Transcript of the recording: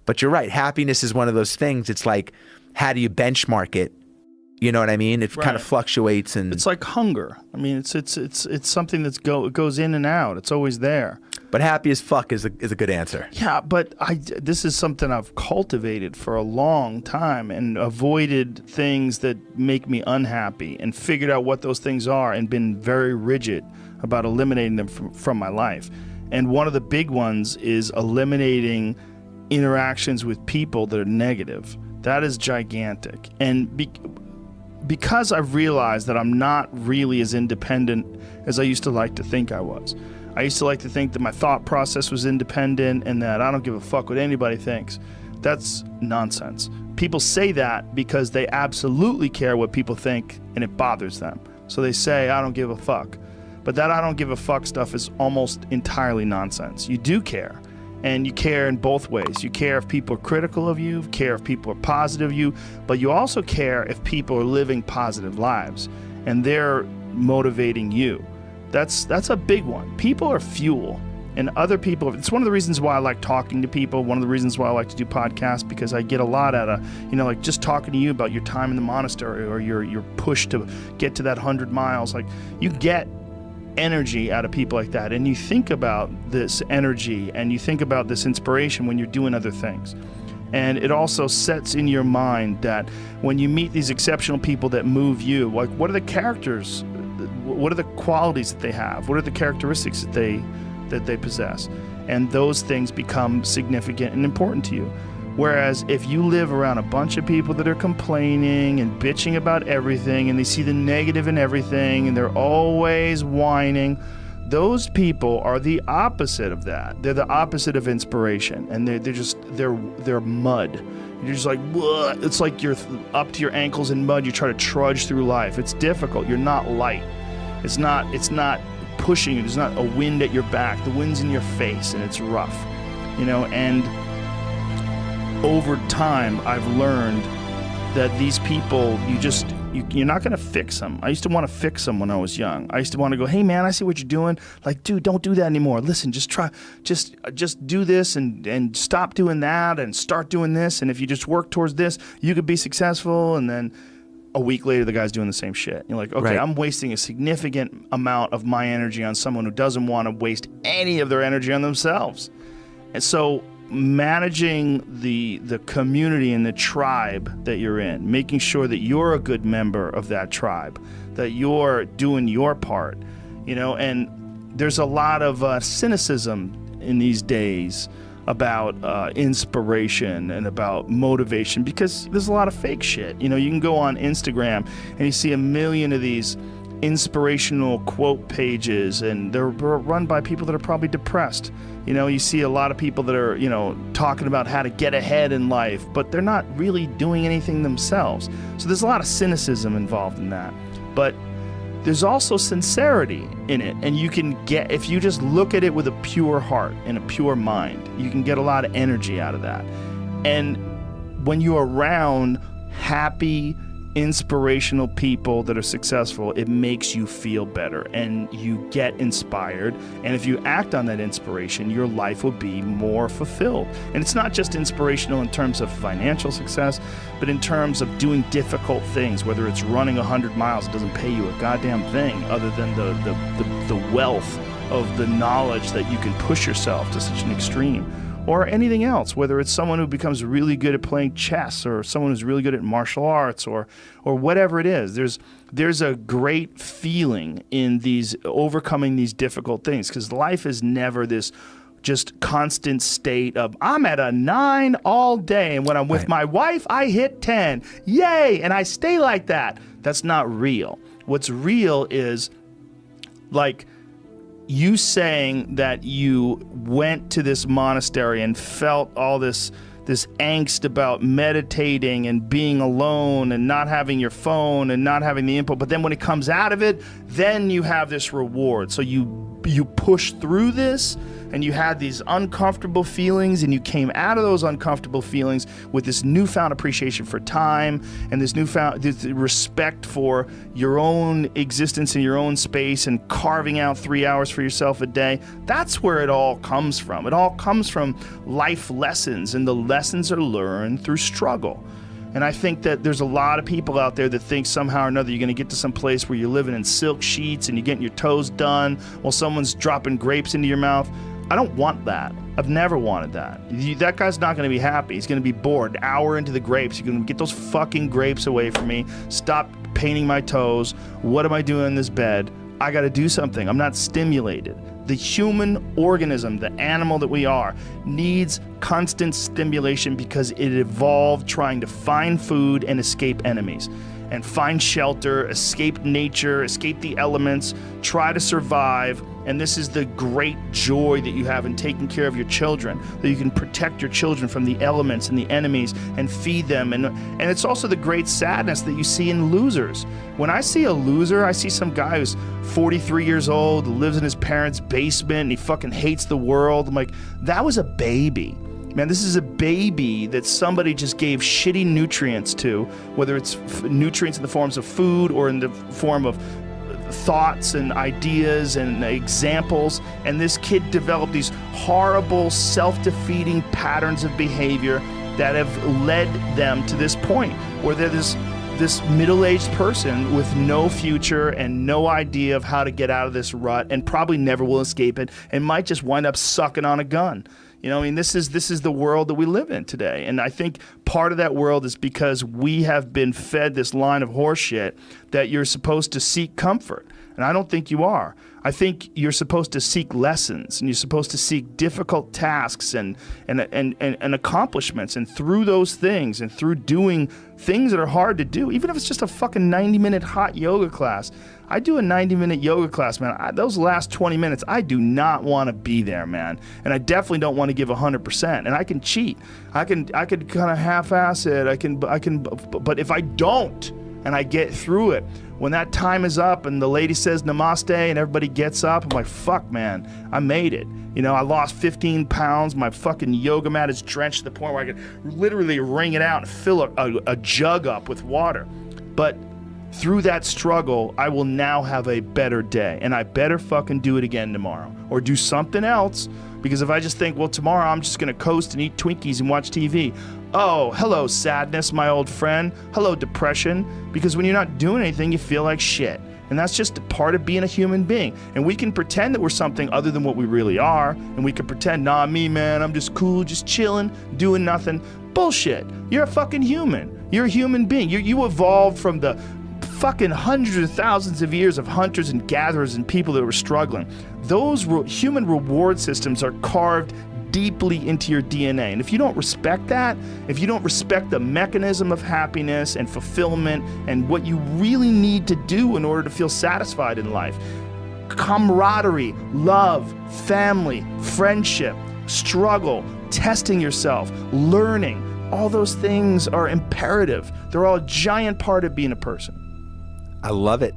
But you're right. Happiness is one of those things. It's like, how do you benchmark it? You know what I mean? It kind of fluctuates, and it's like hunger. I mean, it's something that's goes in and out. It's always there. But happy as fuck is a good answer. Yeah, but this is something I've cultivated for a long time and avoided things that make me unhappy and figured out what those things are and been very rigid about eliminating them from my life. And one of the big ones is eliminating interactions with people that are negative. That is gigantic. And because I've realized that I'm not really as independent as I used to like to think I was. I used to like to think that my thought process was independent and that I don't give a fuck what anybody thinks. That's nonsense. People say that because they absolutely care what people think and it bothers them. So they say, I don't give a fuck. But that I don't give a fuck stuff is almost entirely nonsense. You do care. And you care in both ways. You care if people are critical of you, care if people are positive of you, but you also care if people are living positive lives and they're motivating you. That's a big one. People are fuel, and other people, it's one of the reasons why I like talking to people, one of the reasons why I like to do podcasts, because I get a lot out of, like just talking to you about your time in the monastery or your push to get to that 100 miles. Like, you get energy out of people like that, and you think about this energy and you think about this inspiration when you're doing other things. And it also sets in your mind that when you meet these exceptional people that move you, like, what are the characters, what are the qualities that they have, what are the characteristics that they possess, and those things become significant and important to you. Whereas if you live around a bunch of people that are complaining and bitching about everything, and they see the negative in everything, and they're always whining, those people are the opposite of that. They're the opposite of inspiration, and they're mud. You're just like, bleh. It's like you're up to your ankles in mud. You try to trudge through life. It's difficult. You're not light. It's not pushing you. There's not a wind at your back. The wind's in your face, and it's rough, and over time, I've learned that these people, you're not going to fix them. I used to want to fix them when I was young. I used to want to go, hey man, I see what you're doing. Like, dude, don't do that anymore. Listen, just do this and stop doing that and start doing this. And if you just work towards this, you could be successful. And then a week later, the guy's doing the same shit. You're like, okay, right. I'm wasting a significant amount of my energy on someone who doesn't want to waste any of their energy on themselves. And so managing the community and the tribe that you're in, making sure that you're a good member of that tribe, that you're doing your part, and there's a lot of cynicism in these days about inspiration and about motivation, because there's a lot of fake shit. You can go on Instagram and you see a million of these inspirational quote pages, and they're run by people that are probably depressed. You see a lot of people that are, talking about how to get ahead in life, but they're not really doing anything themselves. So there's a lot of cynicism involved in that. But there's also sincerity in it, and you can get, if you just look at it with a pure heart and a pure mind, you can get a lot of energy out of that. And when you're around happy, inspirational people that are successful, it makes you feel better and you get inspired. And if you act on that inspiration, your life will be more fulfilled. And it's not just inspirational in terms of financial success, but in terms of doing difficult things, whether it's running 100 miles, it doesn't pay you a goddamn thing other than the wealth of the knowledge that you can push yourself to such an extreme. Or anything else, whether it's someone who becomes really good at playing chess or someone who's really good at martial arts or whatever it is. There's a great feeling in these overcoming these difficult things, because life is never this just constant state of I'm at a 9 all day, and when I'm with my wife, I hit 10. Yay! And I stay like that. That's not real. What's real is like you saying that you went to this monastery and felt all this angst about meditating and being alone and not having your phone and not having the input, but then when it comes out of it, then you have this reward. So you you pushed through this, and you had these uncomfortable feelings, and you came out of those uncomfortable feelings with this newfound appreciation for time and this respect for your own existence in your own space and carving out 3 hours for yourself a day. That's where it all comes from. It all comes from life lessons, and the lessons are learned through struggle. And I think that there's a lot of people out there that think somehow or another you're going to get to some place where you're living in silk sheets and you're getting your toes done while someone's dropping grapes into your mouth. I don't want that. I've never wanted that. That guy's not going to be happy. He's going to be bored. An hour into the grapes, you're going to get those fucking grapes away from me. Stop painting my toes. What am I doing in this bed? I got to do something. I'm not stimulated. The human organism, the animal that we are, needs constant stimulation because it evolved trying to find food and escape enemies, and find shelter, escape nature, escape the elements, try to survive. And this is the great joy that you have in taking care of your children, that you can protect your children from the elements and the enemies and feed them. And it's also the great sadness that you see in losers. When I see a loser, I see some guy who's 43 years old, lives in his parents' basement, and he fucking hates the world. I'm like, that was a baby. Man, this is a baby that somebody just gave shitty nutrients to, whether it's nutrients in the forms of food or in the form of thoughts and ideas and examples. And this kid developed these horrible, self-defeating patterns of behavior that have led them to this point where they're this middle-aged person with no future and no idea of how to get out of this rut, and probably never will escape it, and might just wind up sucking on a gun. You know, I mean, this is the world that we live in today. And I think part of that world is because we have been fed this line of horseshit that you're supposed to seek comfort. And I don't think you are. I think you're supposed to seek lessons, and you're supposed to seek difficult tasks and accomplishments. And through those things, and through doing things that are hard to do, even if it's just a fucking 90-minute hot yoga class. I do a 90-minute yoga class, man. Those last 20 minutes, I do not want to be there, man. And I definitely don't want to give 100%. And I can cheat. I can kind of half-ass it. But if I don't, and I get through it, when that time is up and the lady says namaste and everybody gets up, I'm like, fuck, man, I made it. You know, I lost 15 pounds. My fucking yoga mat is drenched to the point where I could literally wring it out and fill a jug up with water. But through that struggle, I will now have a better day, and I better fucking do it again tomorrow or do something else. Because if I just think, well, tomorrow I'm just going to coast and eat Twinkies and watch TV. Oh, hello, sadness, my old friend. Hello, depression. Because when you're not doing anything, you feel like shit. And that's just a part of being a human being. And we can pretend that we're something other than what we really are. And we can pretend, nah, me, man, I'm just cool, just chilling, doing nothing. Bullshit. You're a fucking human. You're a human being. You evolved from the fucking hundreds of thousands of years of hunters and gatherers and people that were struggling. Those human reward systems are carved deeply into your DNA. And if you don't respect that, if you don't respect the mechanism of happiness and fulfillment and what you really need to do in order to feel satisfied in life, camaraderie, love, family, friendship, struggle, testing yourself, learning, all those things are imperative. They're all a giant part of being a person. I love it.